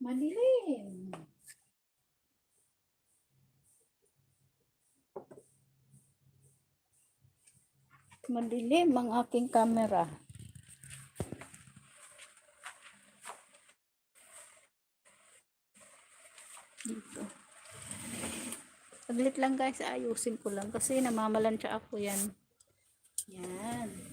Madilim. Madilim ang aking camera. Dito. Saglit lang guys, ayusin ko lang kasi namamalansya ako yan. Yan.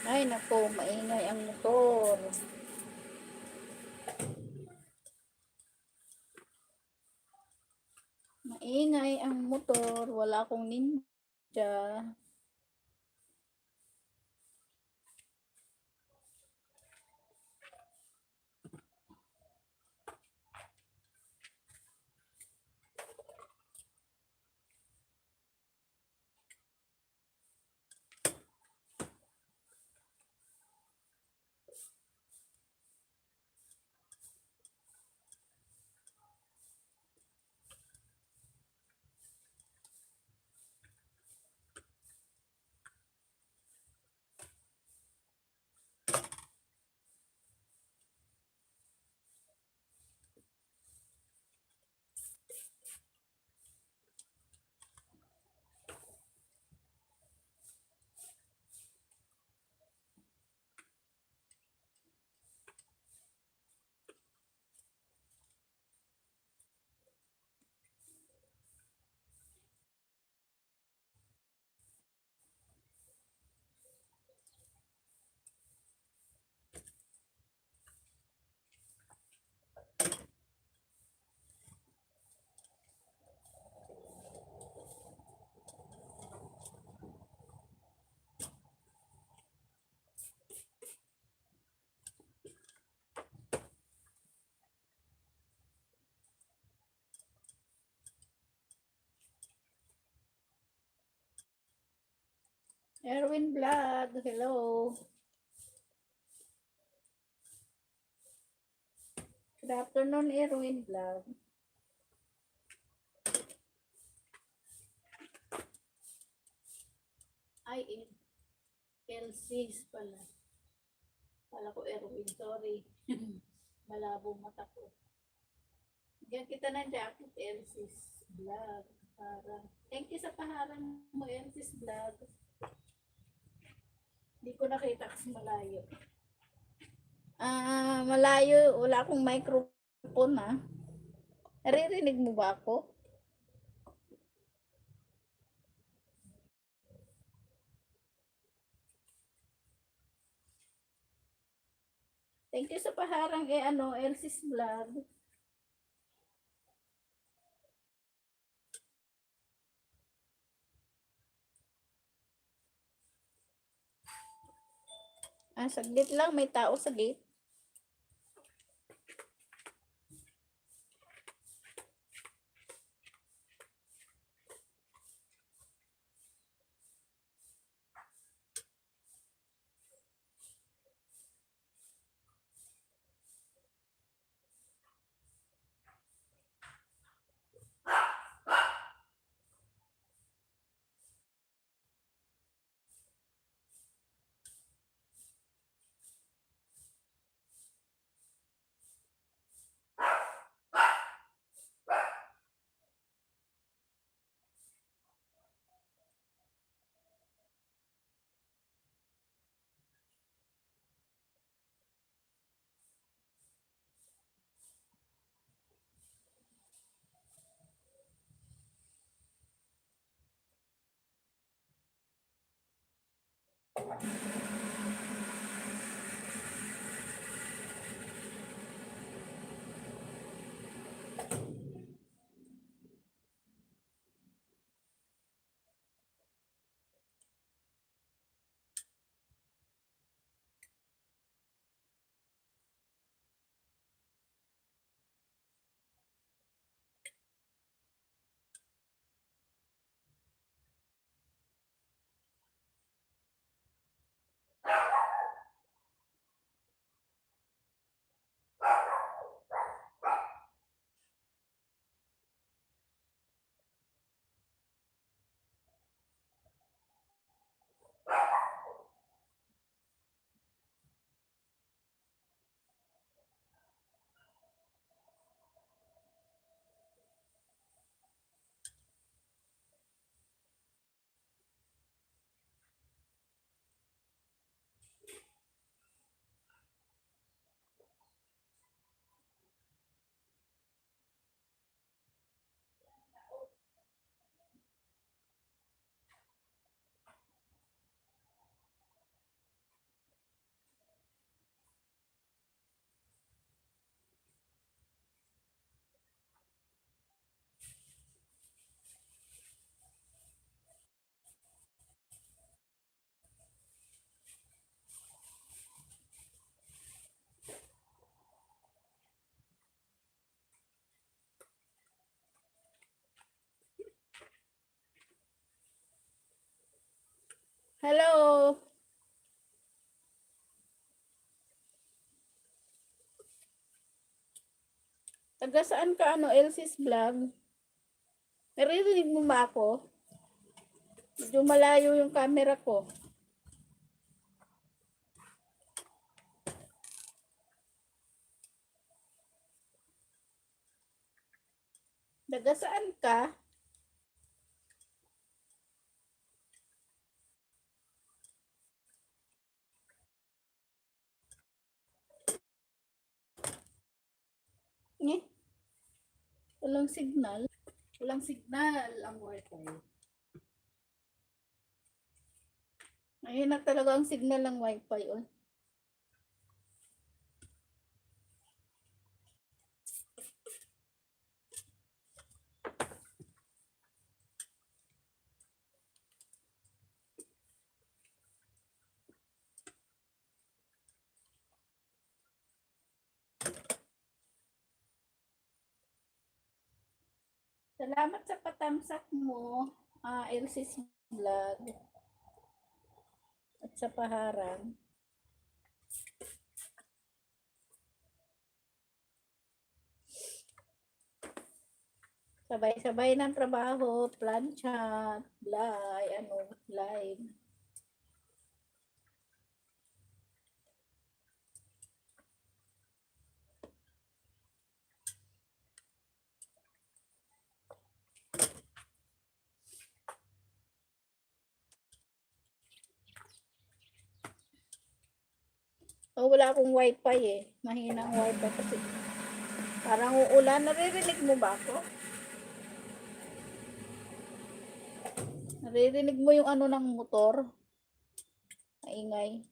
Ay nako, maingay ang motor. Maingay ang motor, wala akong ninja. Erwin Vlog, hello. Good afternoon, Erwin Vlog. Ay, Elsie's pala. Pala ko Erwin, sorry. Malabo mata ko. Diyan kita ng jacket, Elsie's Vlog. Para. Thank you sa paharang mo, Elsie's Vlog. Hindi ko nakita kasi malayo. Malayo, wala akong microphone po na. Naririnig mo ba ako? Thank you sa paharang Elsie's Vlog. Saglit lang, may tao sa gate. Hello! Taga saan ka Elsie's Vlog? Naririnig mo ba ako? Medyo malayo yung camera ko. Taga saan ka? Walang signal. Walang signal ang wifi. Ayun na talaga ang signal ng wifi. Oh. Salamat sa patamsak mo, Elsie's Vlog. At sa paharang. Sabay-sabay ng trabaho, plancha, live. Wala akong wifi eh. Mahina ang wifi kasi Parang uulan. Naririnig mo ba ako? Naririnig mo yung ano ng motor? Maingay.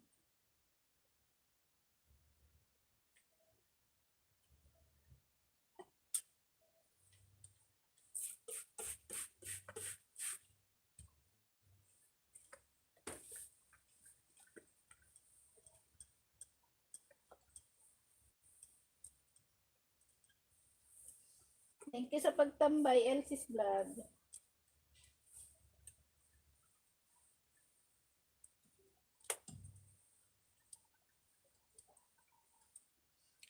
Thank you sa pagtambay, Elsie's Vlog.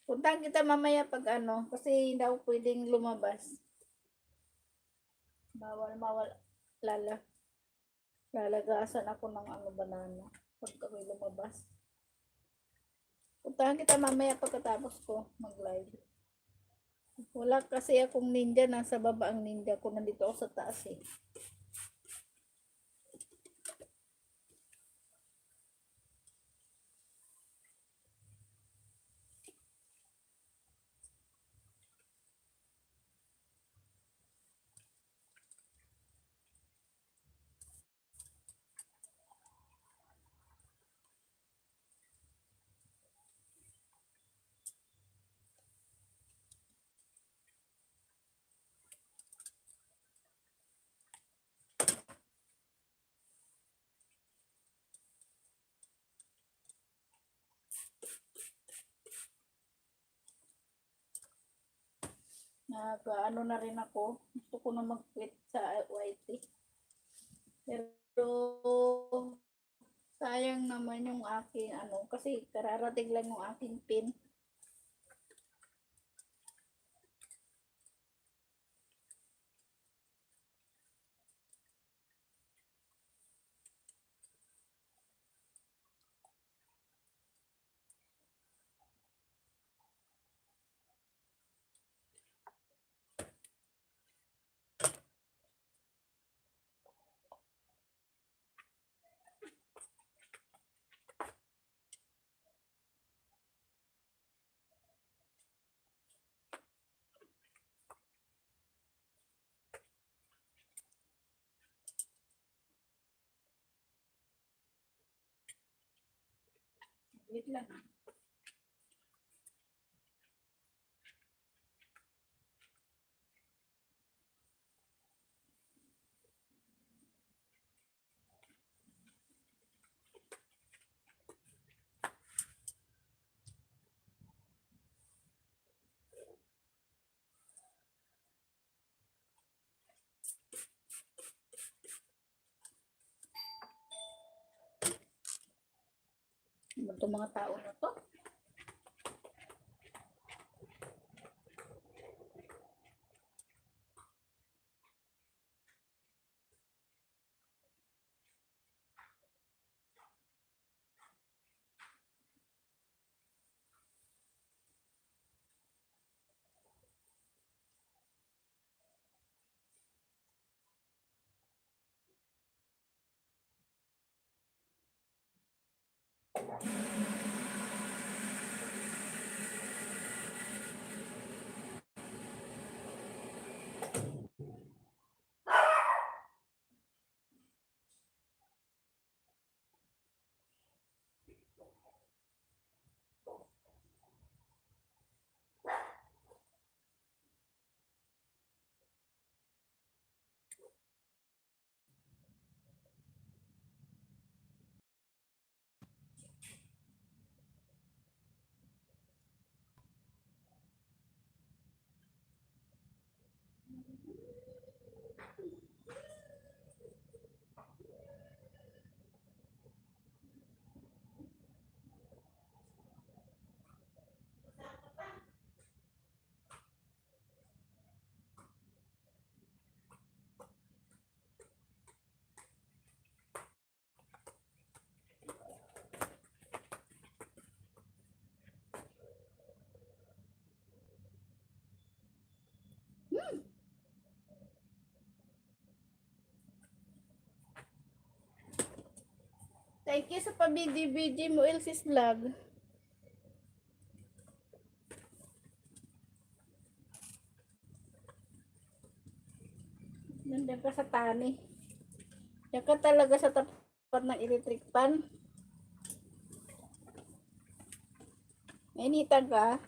Puntahan kita mamaya pag ano, kasi hindi ako pwedeng lumabas. Bawal lalagasan ako ng ano, banana pag kami lumabas. Puntahan kita mamaya pagkatapos ko mag-live. Wala kasi akong ninja, nasa baba ang ninja ko, nandito ako sa taas eh. Nag-ano na rin ako. Gusto ko na mag-quit sa YT. Pero sayang naman yung aking ano, kasi kararating lang yung aking pin. Wait lang. Itong mga tao na to. Thank you sa pabidi-bidi mo, Elsie's Vlog. Nandiyan ka sa tani. Yan ka talaga sa tapat ng electric pan. Nainitan ka.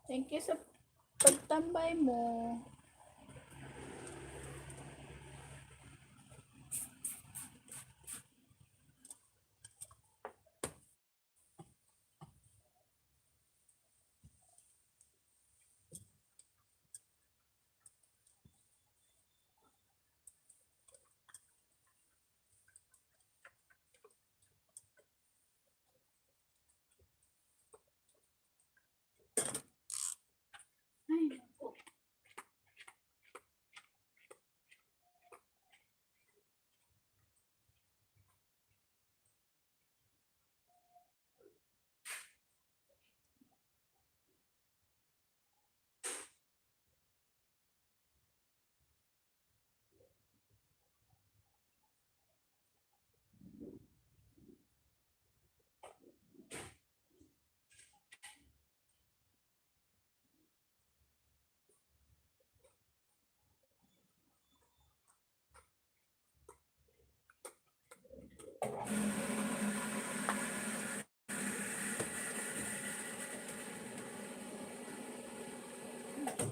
Thank you sa pagtambay mo. Ay, naku.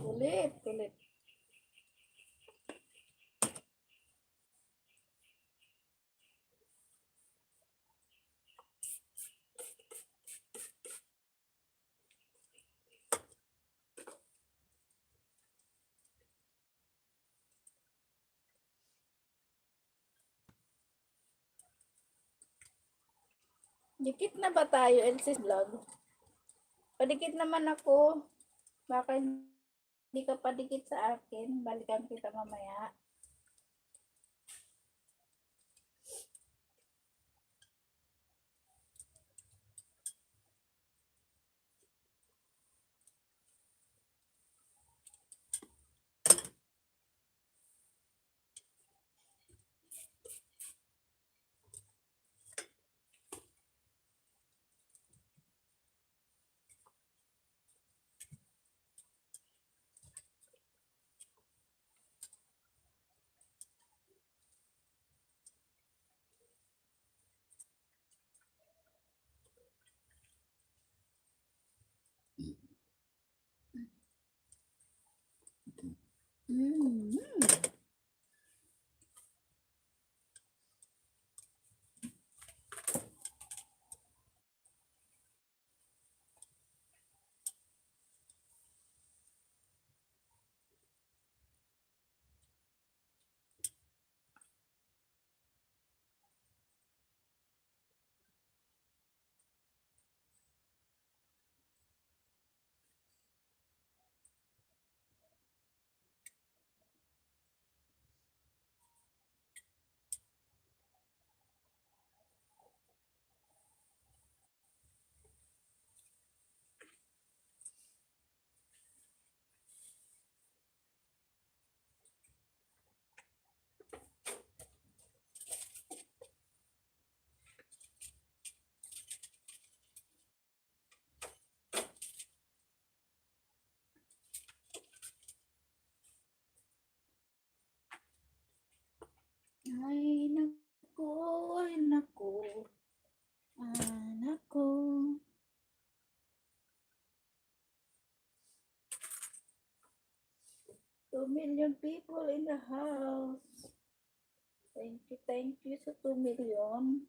Kulit, kulit. Dikit na ba tayo, Elsie's vlog? Padikit naman ako. Baka hindi ka padikit sa akin. Balikan kita mamaya. Mm. Ay, naku, ay, naku. Anak ko. Two million people in the house. Thank you sa 2 million.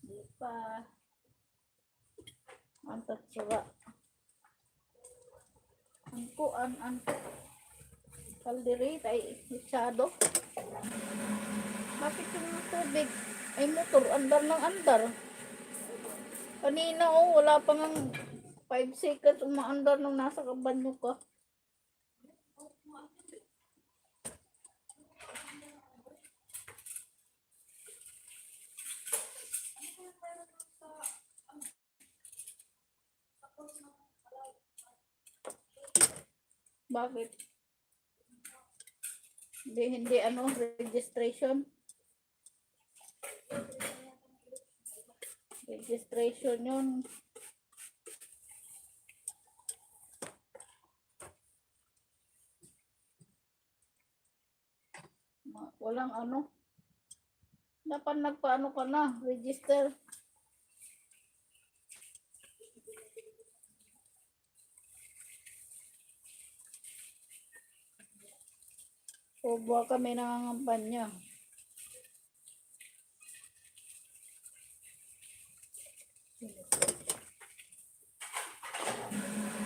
Di pa. Antot sawa. Ang kalderita ay isado. Bakit yung tubig ay motor, andar ng andar? Kanina wala pang 5 seconds umaandar nung nasa kabanyo ka. Bakit? Hindi ano, registration. Registration yun. Walang ano. Dapat nagpaano ka na, register. O buwa kami nangangampanya.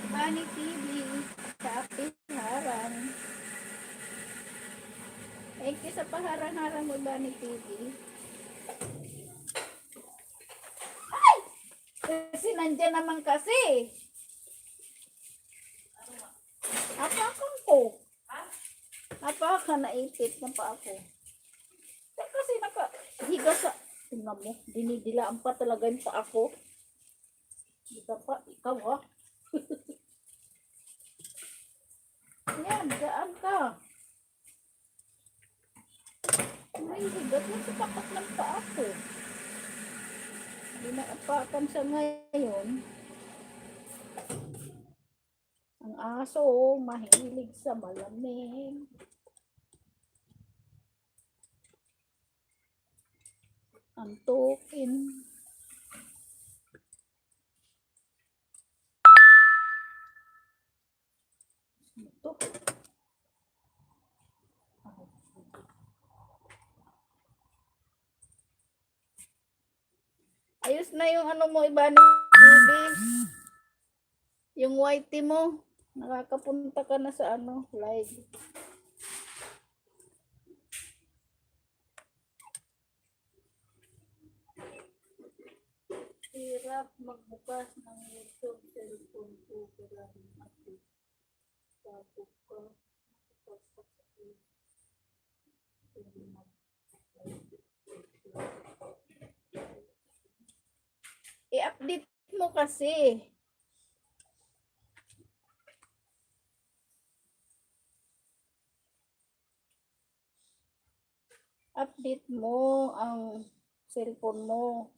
Bani TV sa Piharan. Thank you sa paharang-harang mo, Bani TV. Ay! Kasi nandyan naman kasi. Apakan ko. Apakan naipit na pa ako. Kasi nakahiga sa... Tingnan mo, dinidilaan pa talaga yung pa ako. Ika pa, ikaw ha. Yan, daan ka. May higat na sa tapat ng pa ako. Dinaapakan sa ngayon. Ang aso, mahilig sa malamig. Antukin. Ito. Ayos na yung ano mo, iba ni TV. Yung whitey mo. Nakakapunta ka na sa ano, live. Hirap magbukas ng YouTube cellphone ko para mag-upload. Tapos ko. I-update mo kasi. Update mo ang cellphone mo.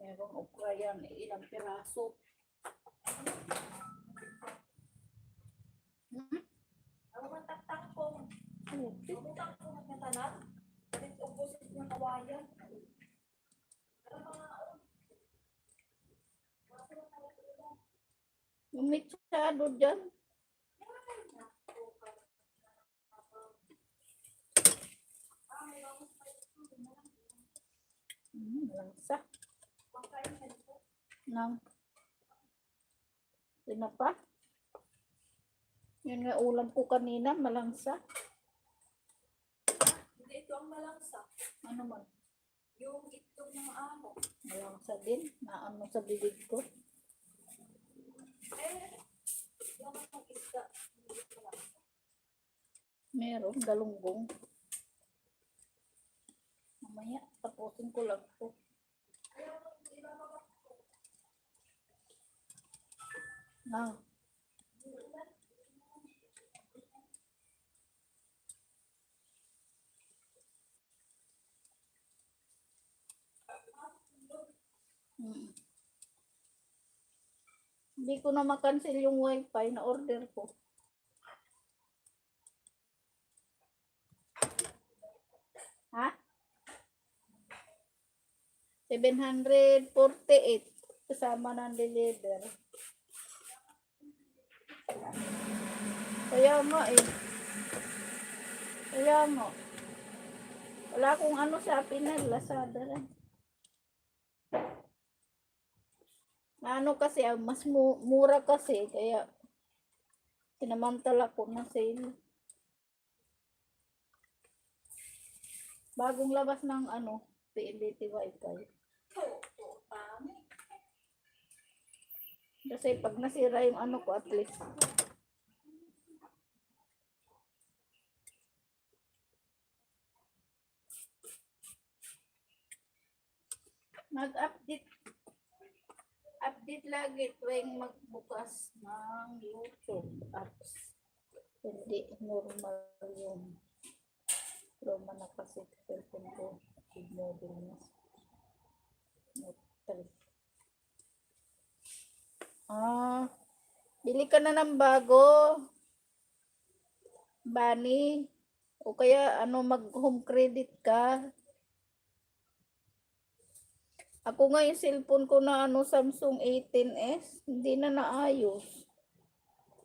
Merong okra yan, ilang piraso. Ang mataktak ko. Mamutak ko magkatanan. At ubusin ng kawayan. Umitsado dyan. Langsa. Nang tinapa. Yun nga ulam ko kanina, malangsa. Hindi ito ang malangsa. Ano man? Yung itlog ng amo. Malangsa din. Naano sa bibig ko. Yung ang isda. Meron, galunggong. Mamaya, tapusin ko lang to. Nang. Hindi ko na makancel yung wifi na order ko. Ha? 748 kasama ng deliver. Kaya nga eh. Kaya nga. Wala akong ano sa Pinar, Lazada lang. Na ano kasi, mas mura kasi, kaya sinamantala ko na sale. Bagong labas ng ano, PLDT Wi-Fi. Oo, tama. Kasi pag nasira yung ano ko, at least mag-update lagi tuwing magbukas ng YouTube apps. Hindi normal yun. Luma na kasi cellphone ko. Model na. Bili ka na ng bago. Bani. O kaya ano, mag-home credit ka. Ako nga yung cellphone ko na ano, Samsung A10s, hindi na naayos.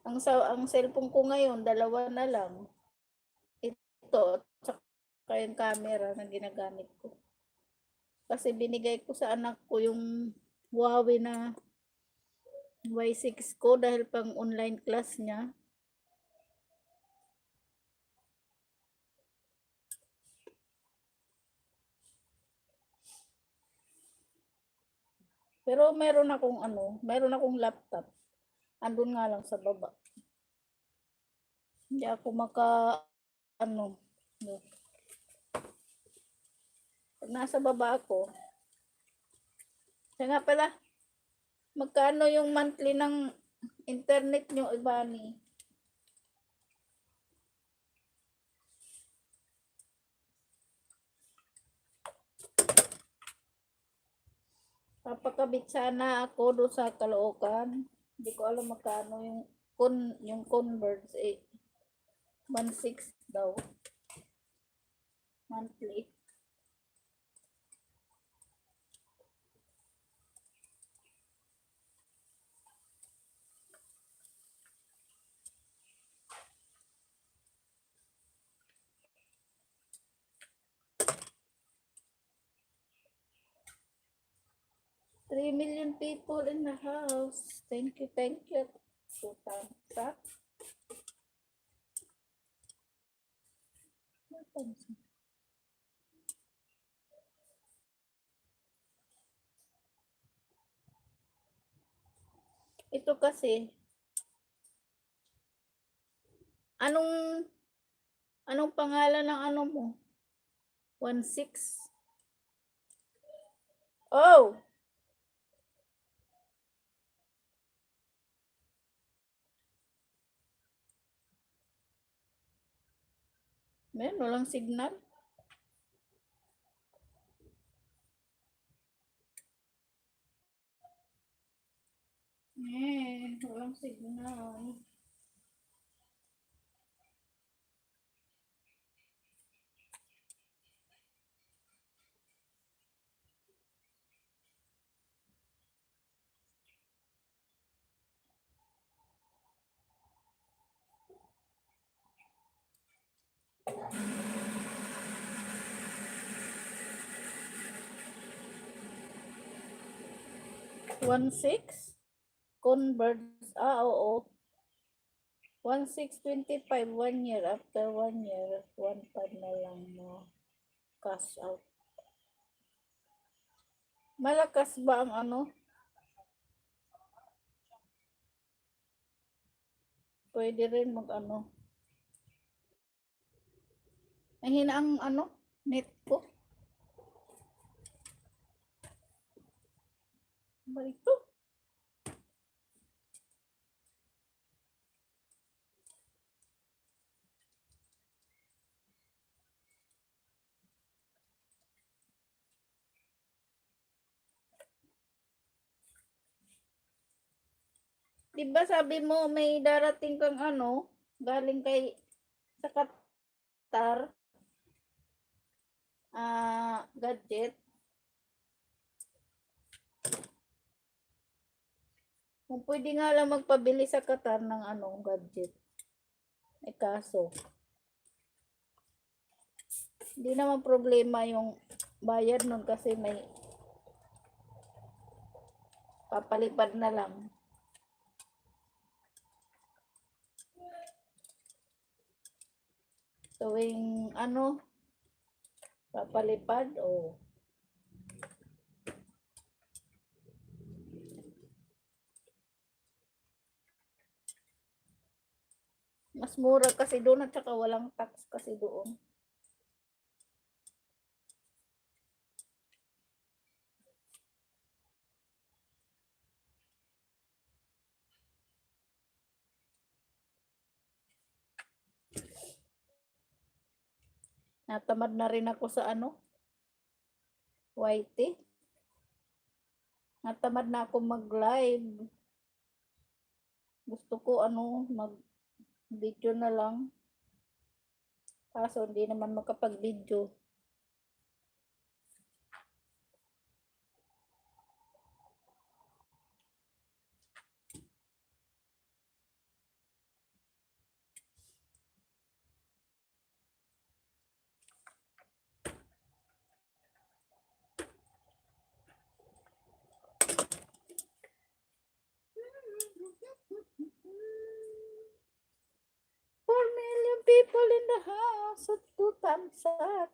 Ang cellphone ko ngayon, dalawa na lang. Ito, tsaka yung camera na ginagamit ko. Kasi binigay ko sa anak ko yung Huawei na Y6 ko dahil pang online class niya. Pero meron akong laptop. Andun nga lang sa baba. Hindi ako ano. Pag nasa baba ako, kaya nga pala, magkano yung monthly ng internet nyo, Ibani? Papakabit sana ako doon sa Caloocan. Hindi ko alam magkano yung Converge 1.6 daw. Monthly. Three million people in the house. Thank you. 2 thumbs up. Ito kasi, anong pangalan ng ano mo? 1.6? Oh! Meron, walang signal. Walang signal. One six converts. Oo. 1.625 1 year. After 1 year, 1.5 na lang mo cash out. Malakas ba ang ano? Pwede rin mag ano. Mahina ang ano, net ko. Balik to. Diba sabi mo may darating kang ano, galing sa Qatar, gadget. Kung pwede nga lang magpabili sa Qatar ng gadget. Kaso, hindi naman problema yung bayad nun kasi may papalipad na lang. Tuwing papalipad o Mas mura kasi doon at saka walang tax kasi doon. Natamad na rin ako sa ano, YT. Natamad na ako mag-live. Gusto ko ano, mag-video na lang. Kaso hindi naman makapag-video. Four million people in the house. So, 2 thumbs up.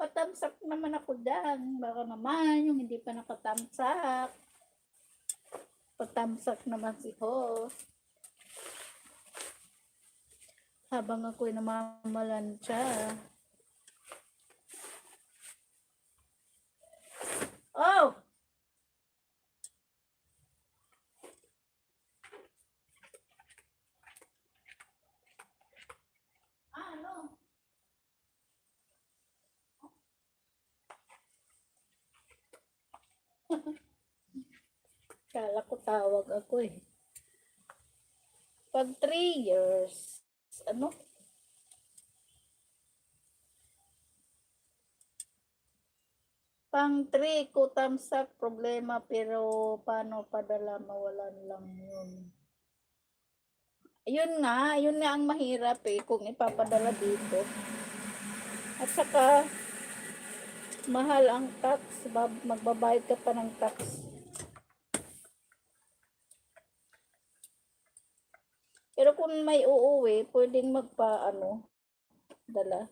Patamsak naman ako dyan. Baka naman yung hindi pa nakatamsak. Patamsak naman si host. Habang ako'y namamalansya. Oh! Ano? Kala ko tawag ako eh. Pag 3 years, ano? Pang 3 ko tamsak problema pero paano padala mawalan lang yun. Yun nga ang mahirap eh kung ipapadala dito. At saka mahal ang tax, magbabayad ka pa ng tax. Pero kung may uuwi, pwedeng dala.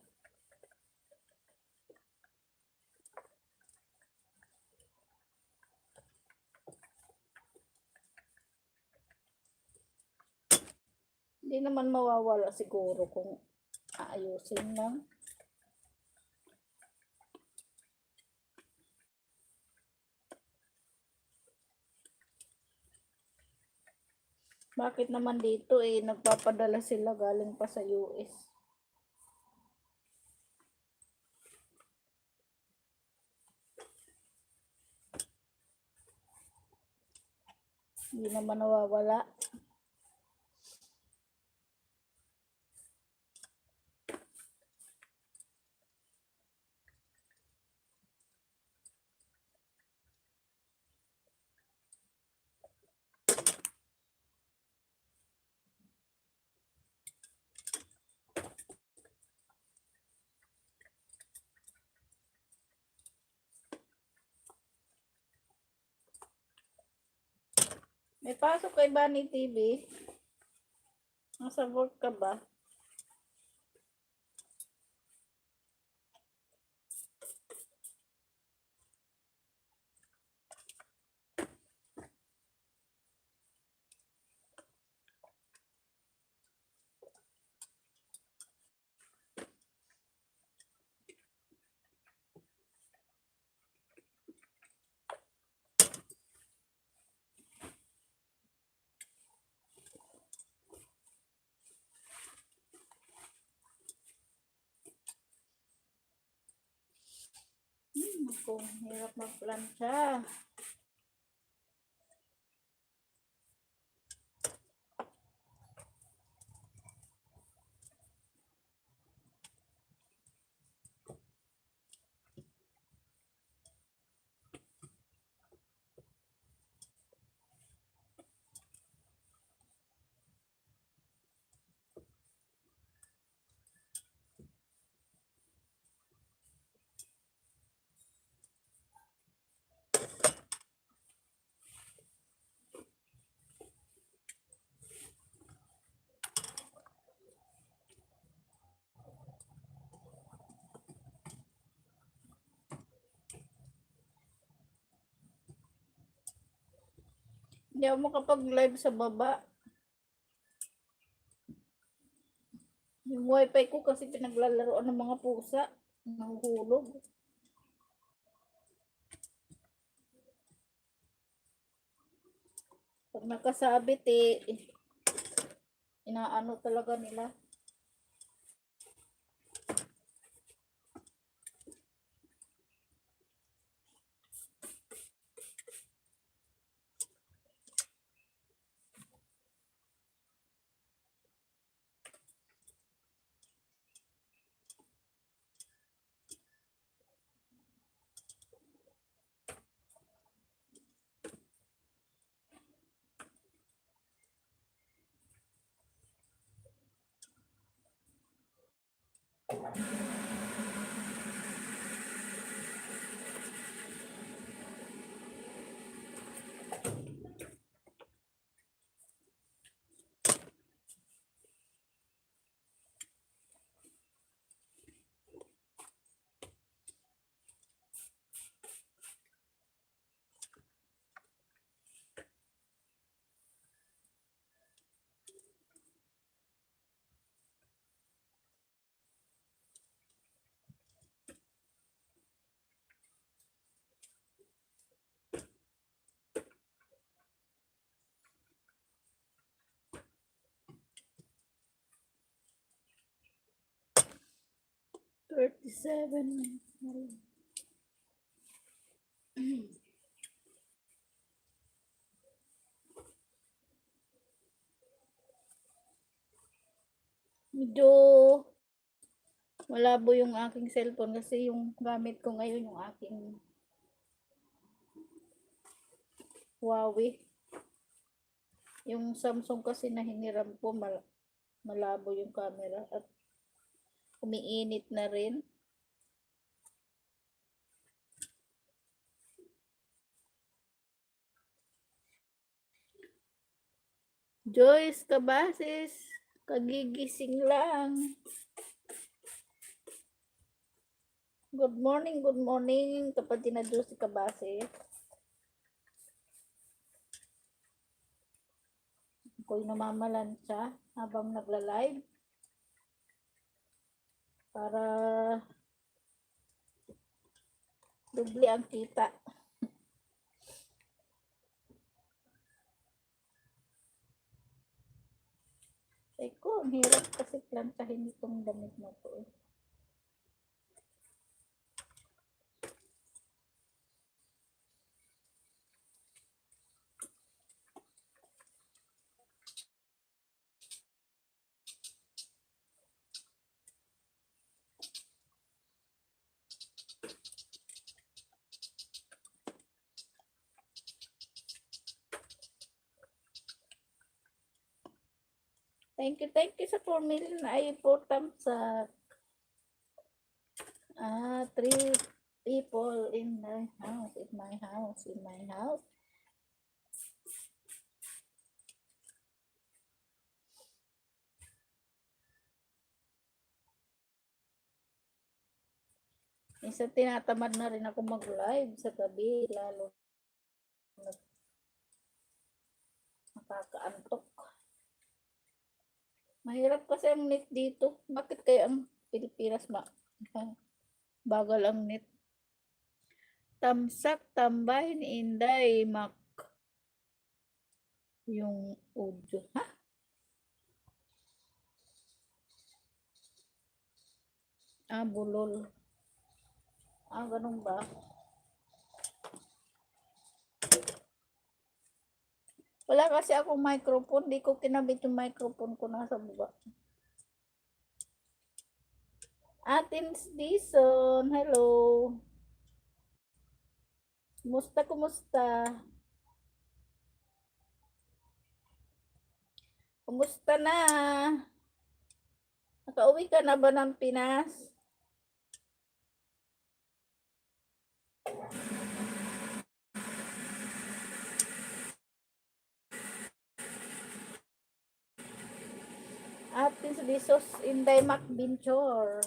Hindi naman mawawala siguro kung aayusin lang. Bakit naman dito eh, nagpapadala sila galing pa sa US. Hindi naman nawawala. May pasok kay Bunny TV. Nasa work ka ba? Kung hirap magplansya. Hindi ako makapag-live sa baba. Yung wifi ko kasi pinaglalaroan ng mga pusa. Nahuhulog. Pag nakasabit inaano talaga nila. $37. Medyo malabo yung aking cellphone kasi yung gamit ko ngayon yung aking Huawei. Yung Samsung kasi na hiniram ko malabo yung camera at umiinit na rin. Joyce Cabases, kagigising lang. Good morning, kapatid na Joyce Cabases. Ako'y namamalansya habang nagla-live para dubli ang kita. Eko, ang hirap kasi plantahin itong damit na to. Thank you sa 4 million ay 4 thumbs up. 3 people in my house. Minsan tinatamad na rin ako mag-live sa gabi, lalo nakakaantok. Mahirap kasi ang net dito. Bakit kaya ang Pilipinas bagal ang net? Tamsak, tambay ni Inday, Mac. Yung audio. Ha? Bulol. Ganun ba? Wala kasi akong microphone. Di ko kinabit yung microphone ko nasa baba. Atins Dison, hello. Kumusta? Kumusta na? Nakauwi ka na ba ng Pinas? Atins Disos, Inday Mac Binchor.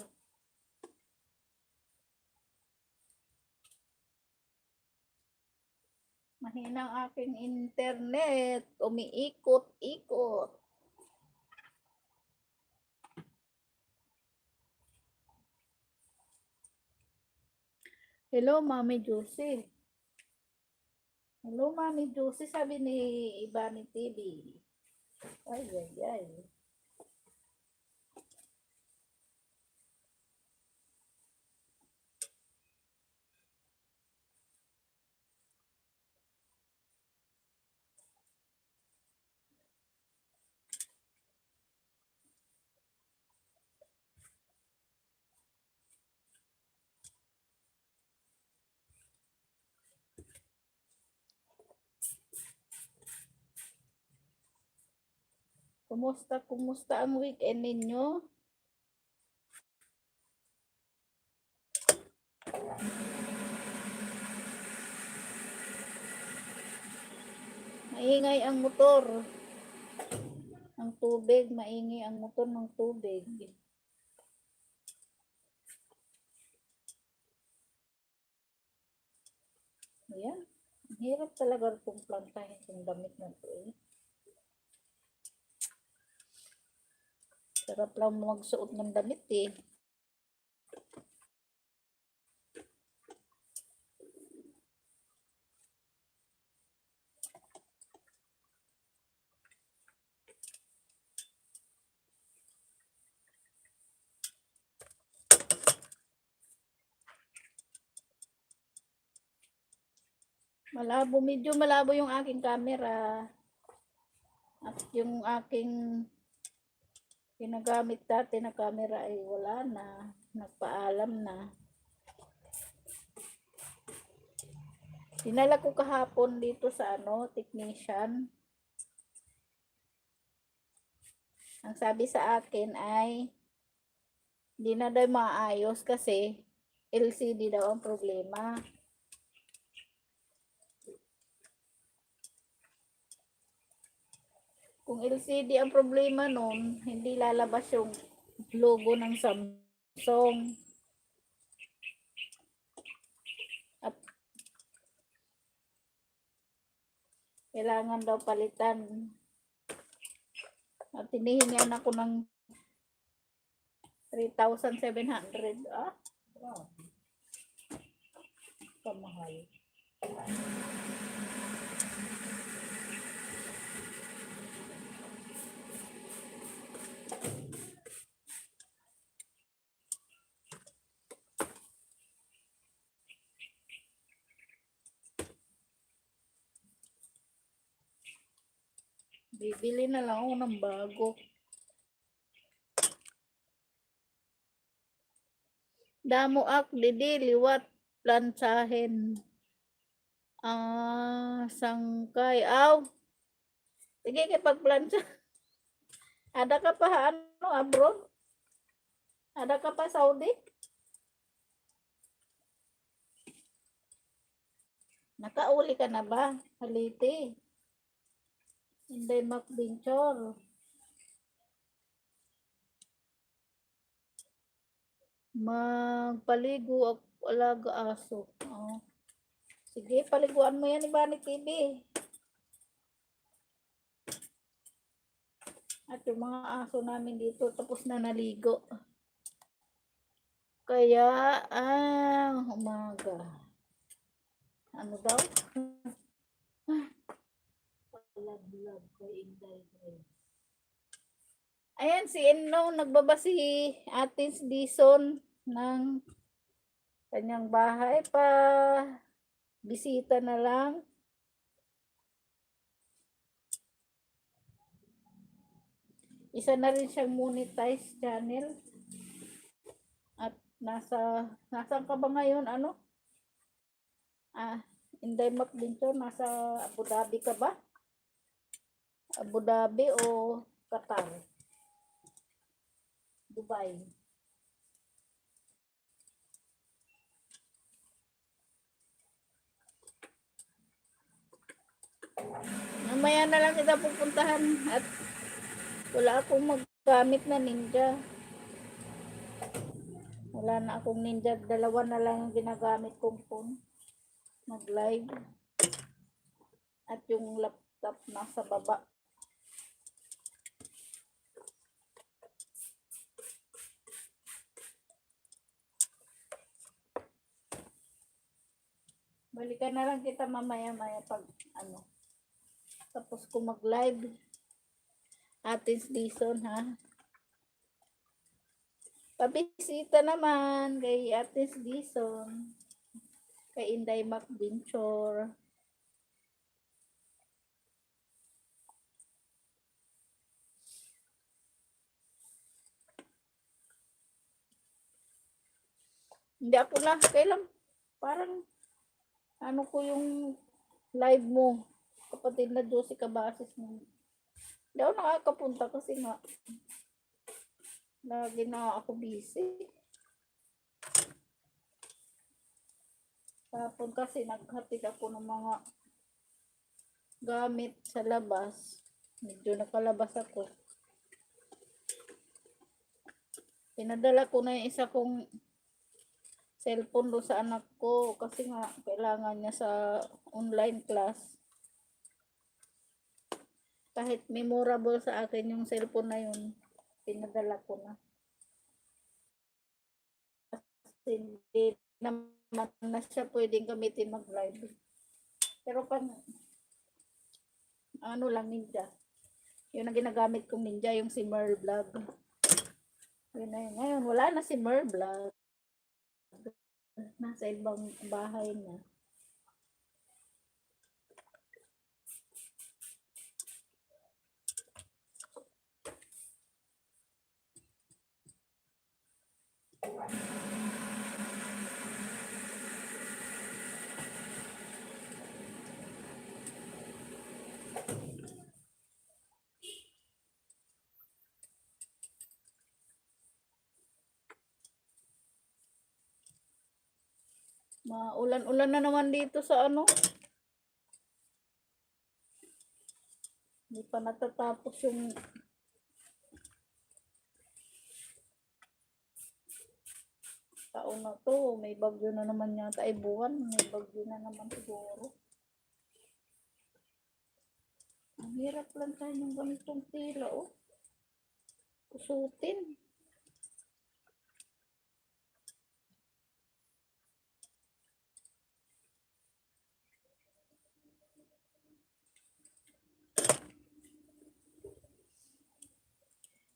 Mahinang aking internet. Umiikot-ikot. Hello, Mami Juicy. Hello, Mami Juicy, sabi ni Ibani TV. Ay, ay, ay. Kumusta ang weekend ninyo? Maingay ang motor. Ang tubig, maingay ang motor ng tubig. Ayan. Ang hirap talaga itong plantahin itong damit na ito eh. Sarap lang magsuot ng damit eh. Malabo, medyo malabo yung aking camera. At yung aking ginagamit dati na camera ay wala na. Nagpaalam na. Dinala ko kahapon dito sa technician. Ang sabi sa akin ay hindi na daw maayos kasi LCD daw ang problema. Kung LCD ang problema nun, hindi lalabas yung logo ng Samsung. At kailangan daw palitan. At hinihingian ako ng 3,700. Ah, kamahal. Bibili na lang ako ng bago. Damo ak didi liwat plansahin. Sangkay. Aw. Sige kay pagplansa. Ada ka pa abroad? Ada ka pa Saudi? Nakauli ka na ba? Haliti. Hindi makbinchor. Magpaligo at alaga aso. Oh. Sige, paliguan mo yan, Ibani TV. At yung mga aso namin dito, tapos na naligo. Kaya, umaga. Ano daw? Lag-lag kay Inday. Ayan, si nagbaba si Atis Dison ng kanyang bahay pa. Bisita na lang. Isa na rin siyang monetized channel. At nasaan ka ba ngayon? Inday Macdinto, nasa Abu Dhabi ka ba? Abu Dhabi o Qatar? Dubai. Mamaya na lang kita pupuntahan at wala akong maggamit na Ninja. Wala na akong Ninja. Dalawa na lang yung ginagamit kong phone. Mag-live. At yung laptop nasa baba. Balikan na lang kita mamaya-maya pag ano. Tapos ko mag-live. Atis Dison, ha? Pabisita naman kay Atis Dison. Kay Inday MacVenture. Hindi ako na, kailan, parang, ano ko yung live mo, kapatid na Josie Cabasis mo. Hindi ako nakakapunta kasi nga, lagi na ako busy. Tapos kasi naghatid ako ng mga gamit sa labas. Medyo nakalabas ako. Pinadala ko na yung isa kong cellphone do sa anak ko kasi nga kailangan niya sa online class. Kahit memorable sa akin yung cellphone na yun, pinadala ko na. Kasi hindi naman na siya pwedeng gamitin mag-live. Pero pang ano lang, Ninja. Yun ang ginagamit kong Ninja, yung si Mer Vlog. Yun na yun. Ngayon, wala na si Mer Vlog. Nasa ibang bahay na. Maulan-ulan na naman dito sa ano. Hindi pa natatapos yung taon na to. May bagyo na naman yata. Ay buwan. May bagyo na naman siguro. Ang hirap lang tayo ng ganitong tila, oh. Kusutin.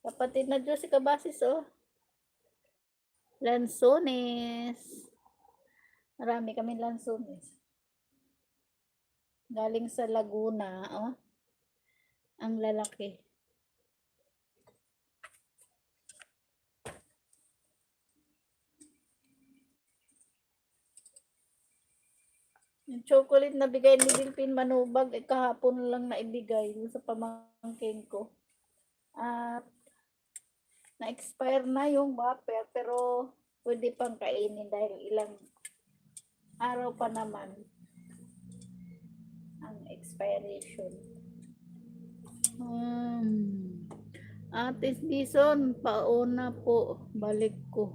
Kapatid na Diyos si Kabasis, oh. Lansones. Marami kami lansones. Galing sa Laguna, oh. Ang lalaki. Yung chocolate na bigay ni Dilpin Manubag, kahapon lang na ibigay sa pamangkin ko. At na-expire na yung wrapper, pero pwede pang kainin dahil ilang araw pa naman ang expiration. Atis Dison, pauna po, balik ko.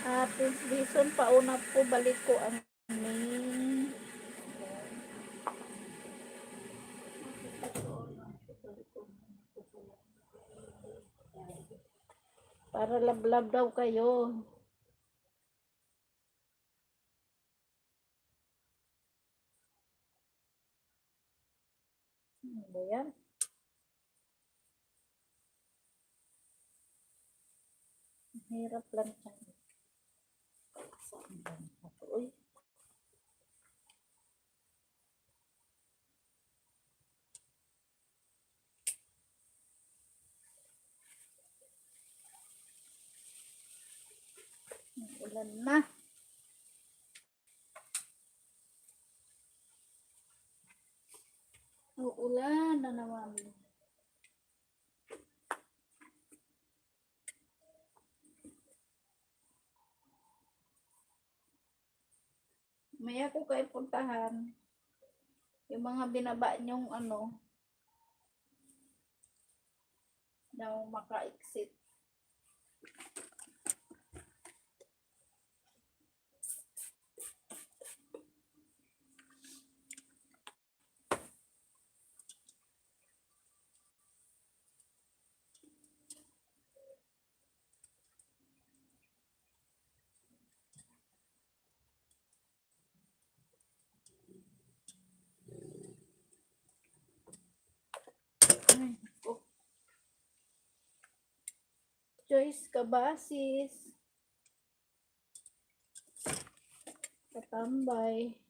Atis Dison, pauna po, balik ko ang main. Para lablab daw kayo. Ano ba yan? Hirap lang tayo. Saan ba ito? Uy. Ulan na. Ulan na naman. May ako kayo puntahan. Yung mga binaba nyong ano, daw maka-exit. Ay, oh. Joyce Cabasis. Katambay.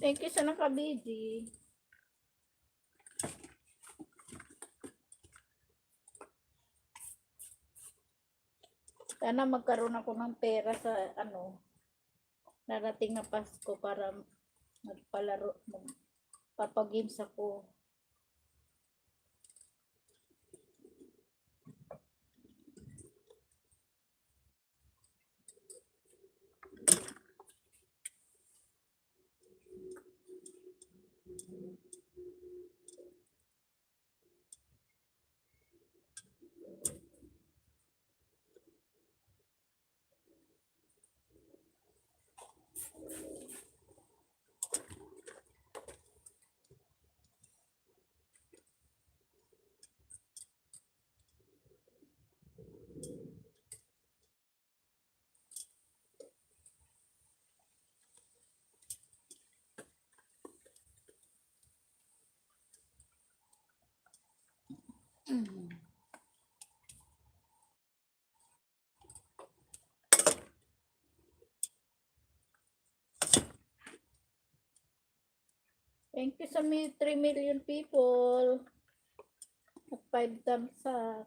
Thank you sa nakabidi. Sana magkaroon ako ng pera sa darating na Pasko para magpalaro, magpapagames ako. Thank you sa 3 million people. At 5 thumbs up.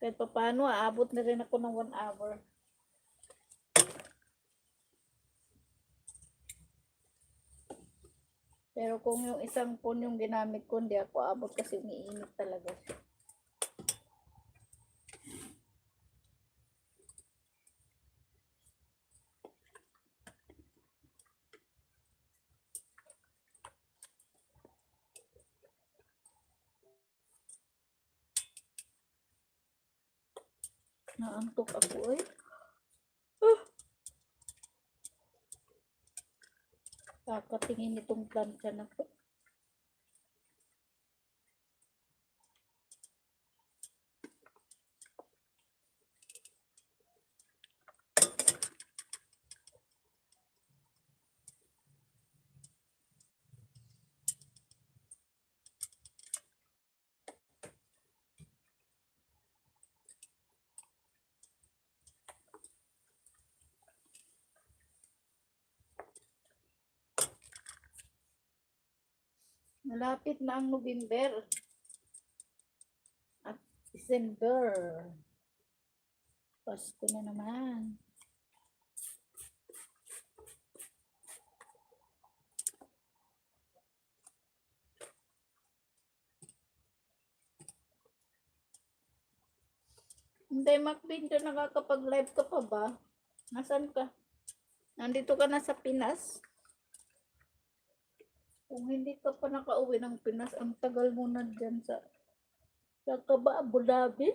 Kahit pa paano, aabot na rin ako ng 1 hour. Pero kung yung isang phone yung ginamit ko, hindi ako abot kasi umiinit talaga siya. Naantok ako eh. Kakatingin itong plancha na to. Malapit na ang November at December. Pasko na naman. Hindi, Macbin, ka nakakapag-live ka pa ba? Nasaan ka? Nandito ka na sa Pinas? Kung hindi ka pa nakauwi ng Pinas, ang tagal mo na dyan sa ka ba, Abu Dhabi?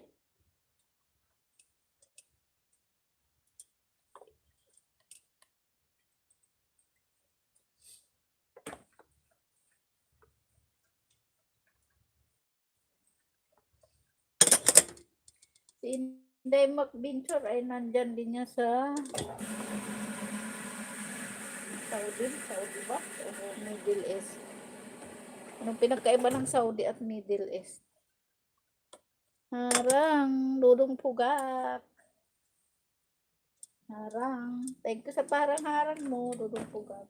Si Inday Macbinchor ay nandyan din niya sa Saudi ba? O Middle East? Anong pinagkaiba ng Saudi at Middle East? Harang, Dudong Pugak. Harang. Thank you sa parang harang mo, Dudong Pugak.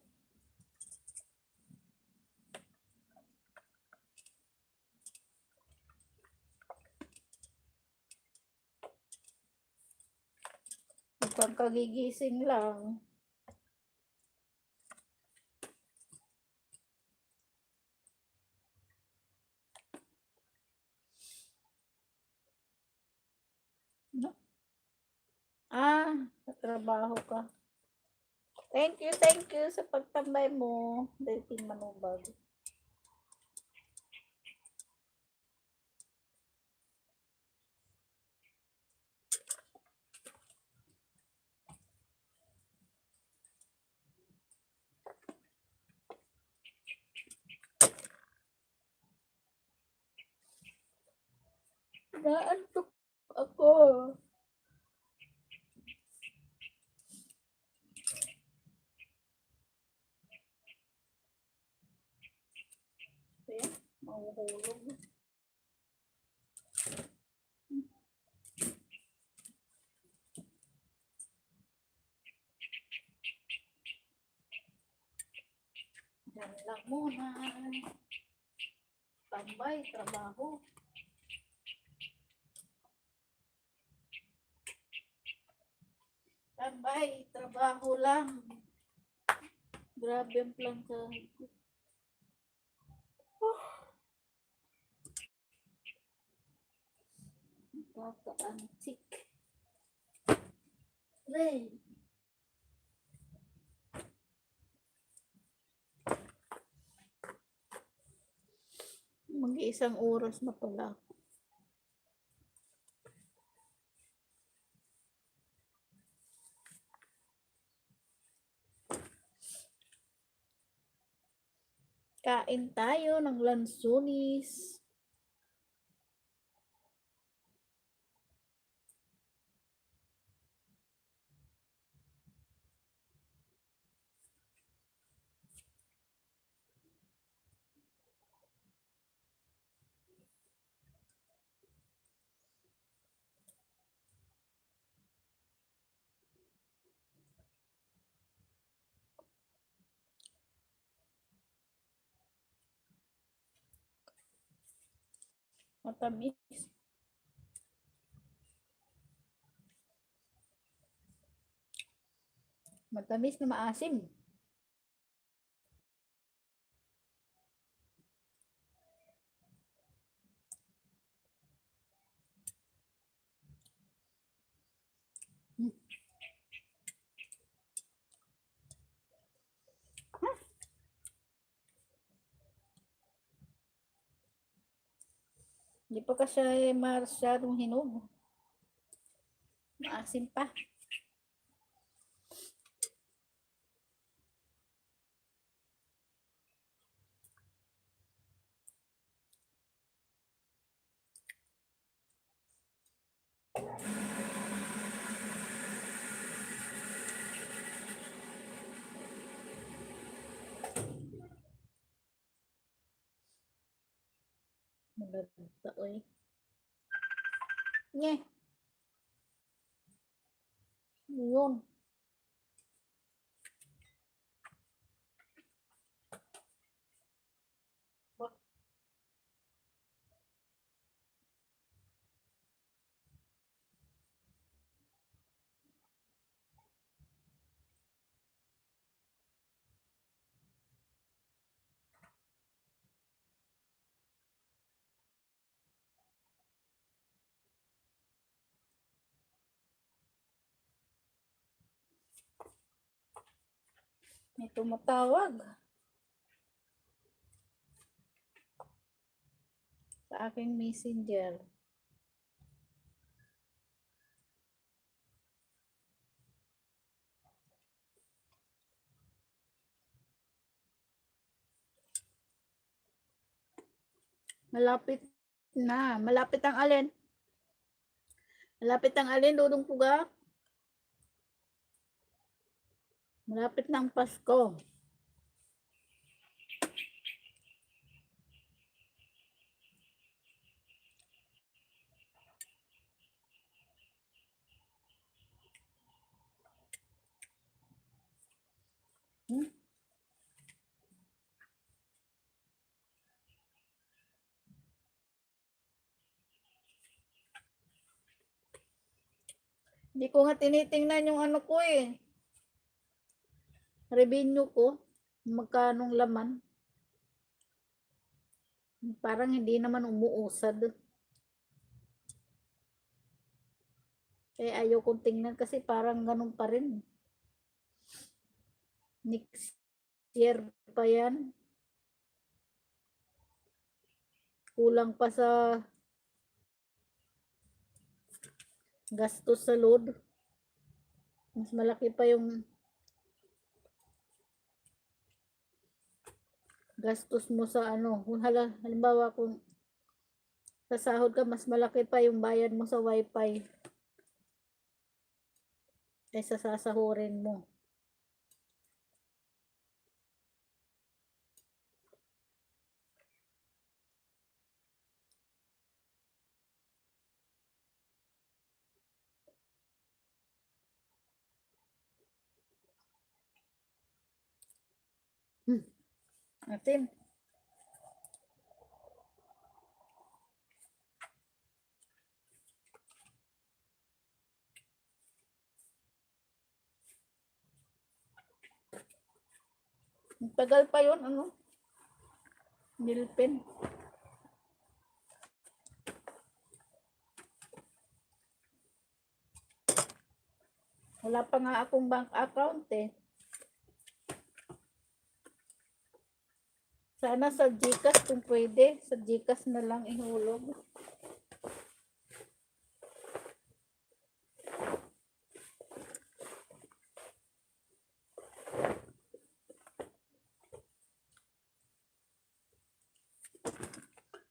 kagigising lang. No? Trabaho ka. Thank you sa pagtambay mo. Dating manubag. Naantok ako. Ayan, mahuhulog. Yan lang muna. Tambay, trabaho. Tambay, trabaho lang. Grabe ang plantahan ko. Kaka-antik. Ray. Mag-iisang oras na pala. Kain tayo ng lansunis. Matamis. Matamis na maasim. Hindi pa kasi masyadong hinog. Maasim pa. Maganda, oy. Nye. Yun. May tumatawag sa aking messenger. Malapit na. Malapit ang alin? Malapit ang alin, Dudong Puga? Malapit na ang Pasko. Hindi ko nga tinitingnan yung ano ko eh. Revenue ko. Magkanong laman. Parang hindi naman umuusad. Kaya ayaw kong tingnan kasi parang ganun pa rin. Next year pa yan. Kulang pa sa gastos sa load. Mas malaki pa yung gastos mo sa ano. Halimbawa kung sa sahod ka, mas malaki pa yung bayad mo sa wifi kaysa sasahurin mo. Natin. Tagal pa yun, ano? Nilpen. Wala pa nga akong bank account eh. Sana sa GCash kung pwede. Sa GCash na lang ihulog.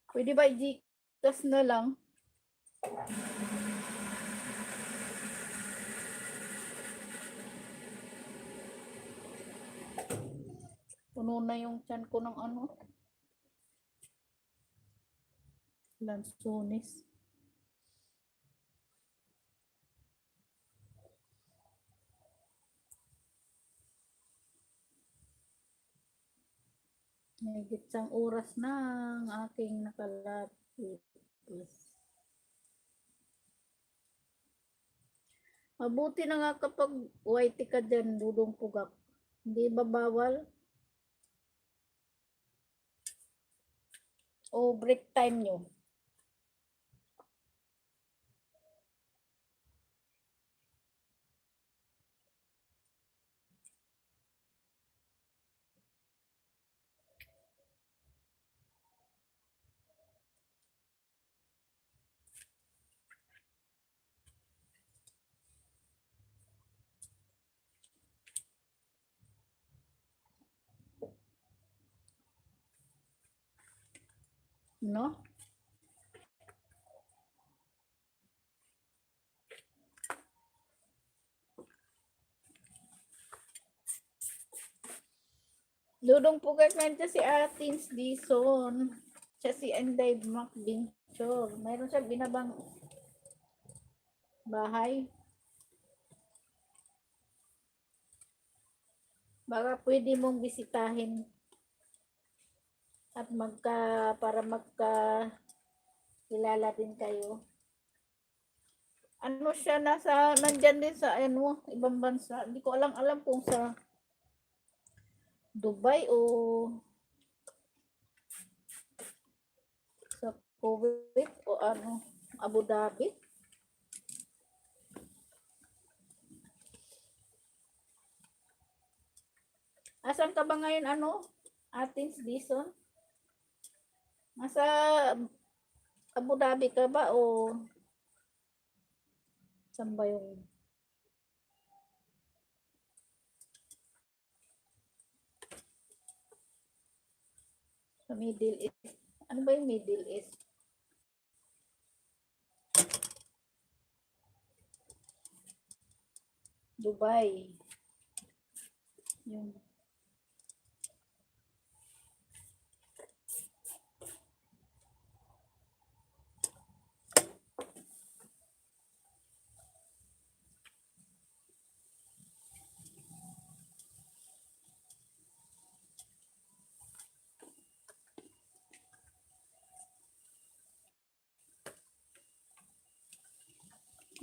Pwede ba i-GCash na lang? Puno na yung tiyan ko ng ano. Lansones. May gitsang oras na ang aking nakalapit. Mabuti na nga kapag white ka dyan, dudong pugak. Hindi ba bawal? O break time nyo? No? Dudong pugak nandiyan si Atins Dison. Siya si Anday Mac Binchor. Mayroon siya binabang bahay. Baka pwede mong bisitahin at para kilala din kayo. Ano siya nandyan din sa ibang bansa. Hindi ko alam kung sa Dubai o sa Kuwait o Abu Dhabi. Asan ka ba ngayon Atins Dison? Nasa Abu Dhabi ka ba o saan ba yung sa Middle East? Ano ba yung Middle East? Dubai. Yung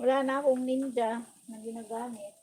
wala na akong ninja. na ginagamit.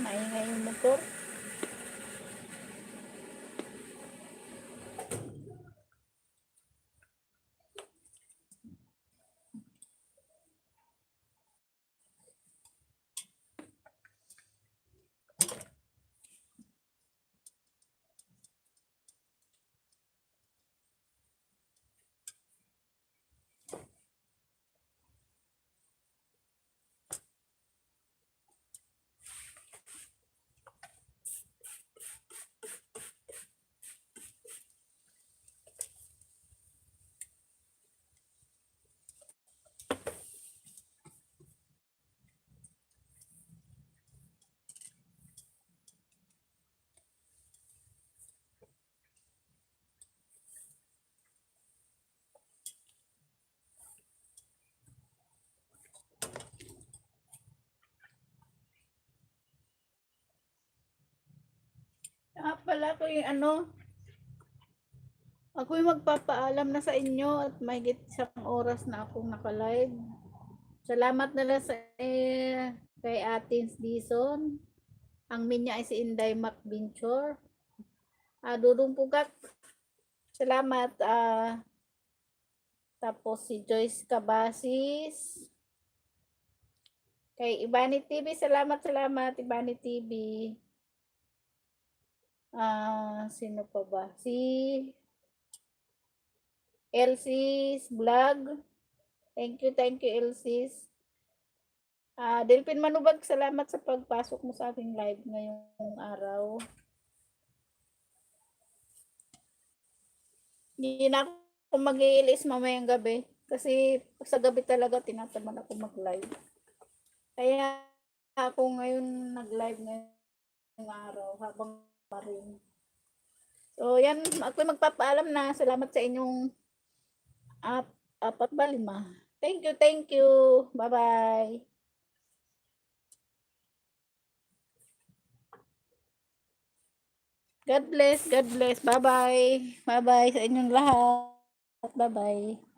Maingay yung motor. Pala ko yung ako yung magpapaalam na sa inyo at mahigit isang oras na akong naka-live. Salamat na lang sa kay Atins Dison. Ang minya ay si Inday Macbinchor. Dudong Pugak. Salamat. Tapos si Joyce Cabasis. Kay Ibani TV. Salamat Ibani TV. Sino pa ba? Si Elsie's Vlog. Thank you Elsie's. Delphin Manubag, salamat sa pagpasok mo sa aking live ngayong araw. Hindi na ako mag-iilis mamayang gabi kasi sa gabi talaga tinatamad ako mag-live. Kaya ako ngayon nag-live ngayong araw habang pa rin. So yan, ako magpapaalam na. Salamat sa inyong 4 ba 5. Thank you. Bye-bye. God bless. Bye-bye. Bye-bye sa inyong lahat. Bye-bye.